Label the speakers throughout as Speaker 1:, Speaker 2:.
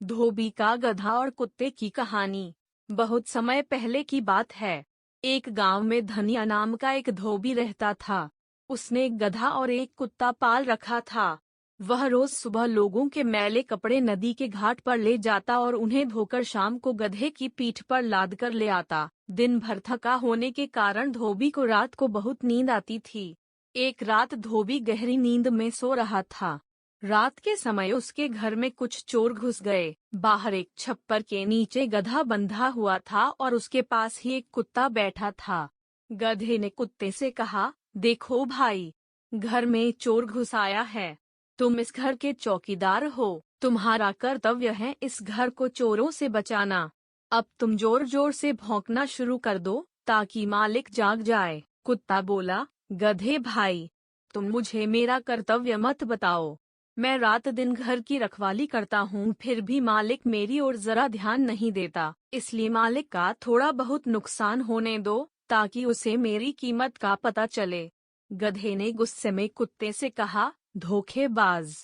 Speaker 1: धोबी का गधा और कुत्ते की कहानी। बहुत समय पहले की बात है। एक गांव में धनिया नाम का एक धोबी रहता था। उसने एक गधा और एक कुत्ता पाल रखा था। वह रोज सुबह लोगों के मैले कपड़े नदी के घाट पर ले जाता और उन्हें धोकर शाम को गधे की पीठ पर लाद कर ले आता। दिन भर थका होने के कारण धोबी को रात को बहुत नींद आती थी। एक रात धोबी गहरी नींद में सो रहा था। रात के समय उसके घर में कुछ चोर घुस गए। बाहर एक छप्पर के नीचे गधा बंधा हुआ था और उसके पास ही एक कुत्ता बैठा था। गधे ने कुत्ते से कहा, देखो भाई, घर में चोर घुस आया है। तुम इस घर के चौकीदार हो। तुम्हारा कर्तव्य है इस घर को चोरों से बचाना। अब तुम जोर जोर से भौंकना शुरू कर दो ताकि मालिक जाग जाए। कुत्ता बोला, गधे भाई, तुम मुझे मेरा कर्तव्य मत बताओ। मैं रात दिन घर की रखवाली करता हूँ, फिर भी मालिक मेरी ओर जरा ध्यान नहीं देता। इसलिए मालिक का थोड़ा बहुत नुकसान होने दो ताकि उसे मेरी कीमत का पता चले। गधे ने गुस्से में कुत्ते से कहा, धोखेबाज,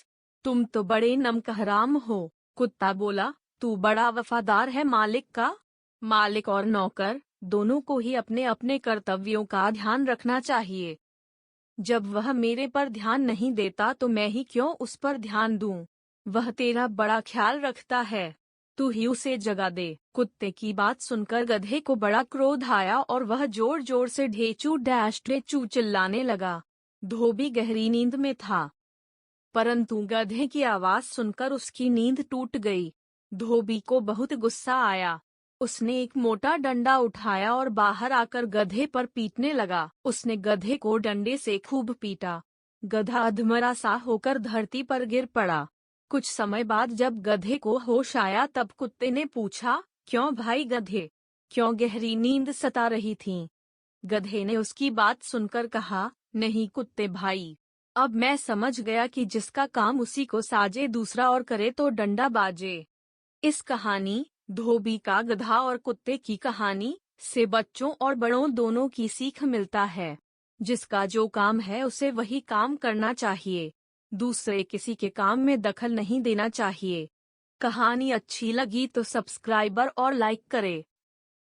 Speaker 1: तुम तो बड़े नमकहराम हो। कुत्ता बोला, तू बड़ा वफादार है मालिक का। मालिक और नौकर दोनों को ही अपने अपने कर्तव्यों का ध्यान रखना चाहिए। जब वह मेरे पर ध्यान नहीं देता तो मैं ही क्यों उस पर ध्यान दूं? वह तेरा बड़ा ख्याल रखता है, तू ही उसे जगा दे। कुत्ते की बात सुनकर गधे को बड़ा क्रोध आया और वह जोर जोर से ढेचू डैश ढेचू चिल्लाने लगा। धोबी गहरी नींद में था, परंतु गधे की आवाज सुनकर उसकी नींद टूट गई। धोबी को बहुत गुस्सा आया। उसने एक मोटा डंडा उठाया और बाहर आकर गधे पर पीटने लगा। उसने गधे को डंडे से खूब पीटा। गधा अधमरा सा होकर धरती पर गिर पड़ा। कुछ समय बाद जब गधे को होश आया तब कुत्ते ने पूछा, क्यों भाई गधे, क्यों गहरी नींद सता रही थी? गधे ने उसकी बात सुनकर कहा, नहीं कुत्ते भाई, अब मैं समझ गया कि जिसका काम उसी को साजे, दूसरा और करे तो डंडा बाजे। इस कहानी, धोबी का गधा और कुत्ते की कहानी, से बच्चों और बड़ों दोनों की सीख मिलता है। जिसका जो काम है उसे वही काम करना चाहिए। दूसरे किसी के काम में दखल नहीं देना चाहिए। कहानी अच्छी लगी तो सब्सक्राइबर और लाइक करें।